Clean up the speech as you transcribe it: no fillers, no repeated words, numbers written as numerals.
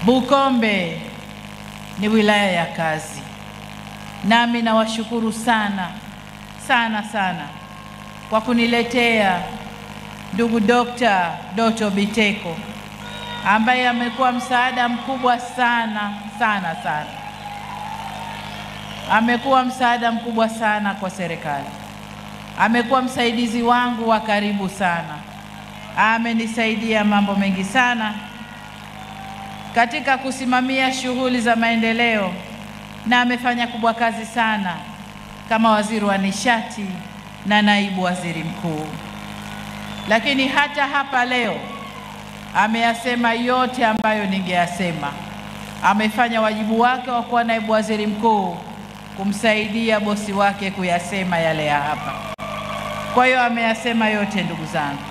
Bukombe ni wilaya ya kazi. Nami nawashukuru sana sana sana kwa kuniletea ndugu Dr. Doto Biteko ambaye amekuwa msaada mkubwa sana sana sana. Amekuwa msaada mkubwa sana kwa serikali. Amekuwa msaidizi wangu wa karibu sana. Amenisaidia mambo mengi sana katika kusimamia shughuli za maendeleo, na amefanya kubwa kazi sana kama waziri wa nishati na naibu waziri mkuu. Lakini hata hapa leo ameyasema yote ambayo ningeyasema. Amefanya wajibu wake wa kuwa naibu waziri mkuu kumsaidia bosi wake kuyasema yale ya hapa. Kwa hiyo ameyasema yote, ndugu zangu.